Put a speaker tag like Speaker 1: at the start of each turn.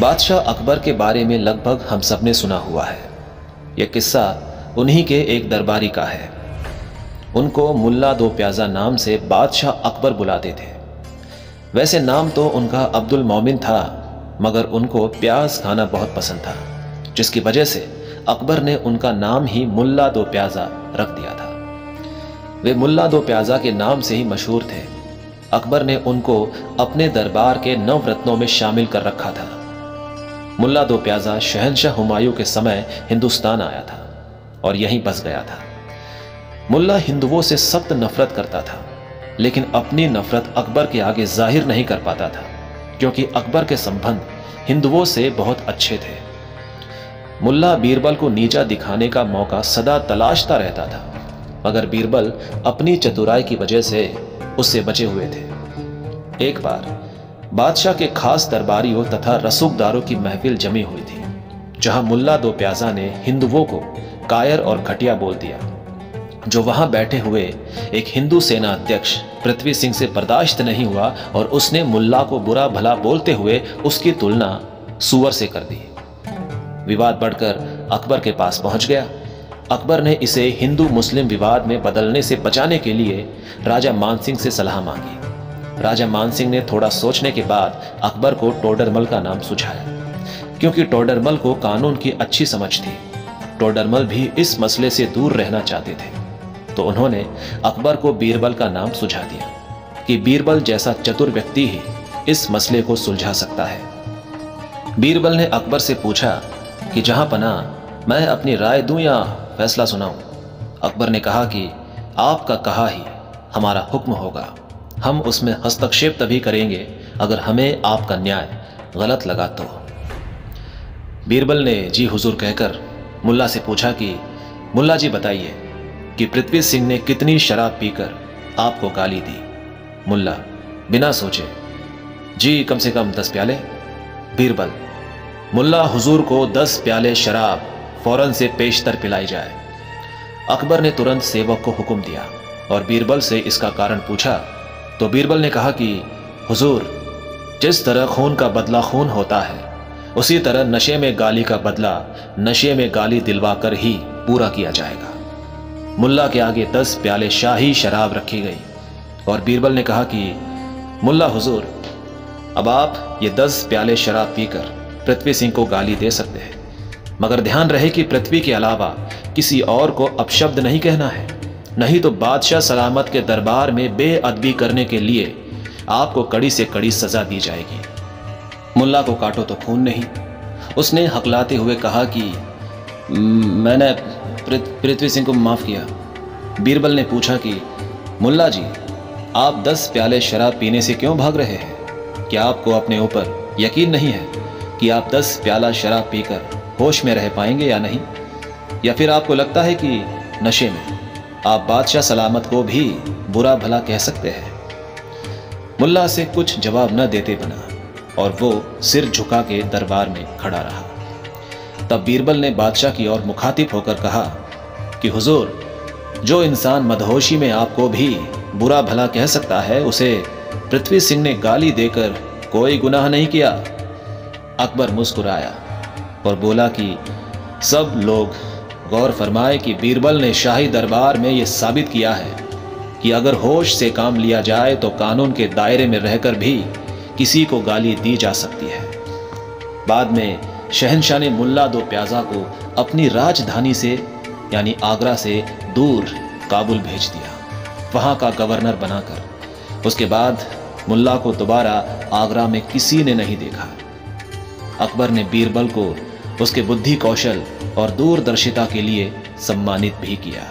Speaker 1: बादशाह अकबर के बारे में लगभग हम सब ने सुना हुआ है। यह किस्सा उन्हीं के एक दरबारी का है। उनको मुल्ला दो प्याजा नाम से बादशाह अकबर बुलाते थे। वैसे नाम तो उनका अब्दुल मोमिन था, मगर उनको प्याज खाना बहुत पसंद था, जिसकी वजह से अकबर ने उनका नाम ही मुल्ला दो प्याजा रख दिया था। वे मुल्ला दो प्याजा के नाम से ही मशहूर थे। अकबर ने उनको अपने दरबार के नवरत्नों में शामिल कर रखा था। मुल्ला दो प्याजा शहंशाह हुमायूं के समय हिंदुस्तान आया था और यहीं बस गया था। मुल्ला हिंदुओं से सख्त नफरत करता था, लेकिन अपनी नफरत अकबर के आगे जाहिर नहीं कर पाता था, क्योंकि अकबर के संबंध हिंदुओं से बहुत अच्छे थे। मुल्ला बीरबल को नीचा दिखाने का मौका सदा तलाशता रहता था, मगर बीरबल अपनी चतुराई की वजह से उससे बचे हुए थे। एक बार बादशाह के खास दरबारियों तथा रसूखदारों की महफिल जमी हुई थी, जहां मुल्ला दो प्याजा ने हिंदुओं को कायर और घटिया बोल दिया, जो वहां बैठे हुए एक हिंदू सेना अध्यक्ष पृथ्वी सिंह से बर्दाश्त नहीं हुआ और उसने मुल्ला को बुरा भला बोलते हुए उसकी तुलना सूअर से कर दी। विवाद बढ़कर अकबर के पास पहुंच गया। अकबर ने इसे हिंदू मुस्लिम विवाद में बदलने से बचाने के लिए राजा मानसिंह से सलाह मांगी। राजा मानसिंह ने थोड़ा सोचने के बाद अकबर को टोडरमल का नाम सुझाया, क्योंकि टोडरमल को कानून की अच्छी समझ थी। टोडरमल भी इस मसले से दूर रहना चाहते थे, तो उन्होंने अकबर को बीरबल का नाम सुझा दिया कि बीरबल जैसा चतुर व्यक्ति ही इस मसले को सुलझा सकता है। बीरबल ने अकबर से पूछा कि जहां पनाह मैं अपनी राय दूं या फैसला सुनाऊं। अकबर ने कहा कि आपका कहा ही हमारा हुक्म होगा। हम उसमें हस्तक्षेप तभी करेंगे अगर हमें आपका न्याय गलत लगा तो। बीरबल ने जी हुजूर कहकर मुल्ला से पूछा कि मुल्ला जी बताइए कि पृथ्वी सिंह ने कितनी शराब पीकर आपको गाली दी। मुल्ला बिना सोचे जी कम से कम 10 प्याले। बीरबल मुल्ला हुजूर को 10 प्याले शराब फौरन से पेशतर पिलाई जाए। अकबर ने तुरंत सेवक को हुक्म दिया और बीरबल से इसका कारण पूछा, तो बीरबल ने कहा कि हुजूर, जिस तरह खून का बदला खून होता है, उसी तरह नशे में गाली का बदला नशे में गाली दिलवाकर ही पूरा किया जाएगा। मुल्ला के आगे 10 प्याले शाही शराब रखी गई और बीरबल ने कहा कि मुल्ला हुजूर, अब आप ये 10 प्याले शराब पीकर पृथ्वी सिंह को गाली दे सकते हैं, मगर ध्यान रहे कि पृथ्वी के अलावा किसी और को अपशब्द नहीं कहना है, नहीं तो बादशाह सलामत के दरबार में बेअदबी करने के लिए आपको कड़ी से कड़ी सजा दी जाएगी। मुल्ला को काटो तो खून नहीं। उसने हकलाते हुए कहा कि मैंने पृथ्वी सिंह को माफ किया। बीरबल ने पूछा कि मुल्ला जी, आप 10 प्याले शराब पीने से क्यों भाग रहे हैं? क्या आपको अपने ऊपर यकीन नहीं है कि आप 10 प्याला शराब पीकर होश में रह पाएंगे या नहीं? या फिर आपको लगता है कि नशे में आप बादशाह सलामत को भी बुरा भला कह सकते हैं? मुल्ला से कुछ जवाब न देते बना और वो सिर झुका के दरबार में खड़ा रहा। तब बीरबल ने बादशाह की ओर मुखातिब होकर कहा कि हुजूर, जो इंसान मदहोशी में आपको भी बुरा भला कह सकता है, उसे पृथ्वी सिंह ने गाली देकर कोई गुनाह नहीं किया। अकबर मुस्कुराया और बोला कि सब लोग गौर फरमाए कि बीरबल ने शाही दरबार में यह साबित किया है कि अगर होश से काम लिया जाए तो कानून के दायरे में रहकर भी किसी को गाली दी जा सकती है। बाद में शहंशाह ने मुल्ला दो प्याजा को अपनी राजधानी से यानी आगरा से दूर काबुल भेज दिया, वहां का गवर्नर बनाकर। उसके बाद मुल्ला को दोबारा आगरा में किसी ने नहीं देखा। अकबर ने बीरबल को उसके बुद्धि कौशल और दूरदर्शिता के लिए सम्मानित भी किया।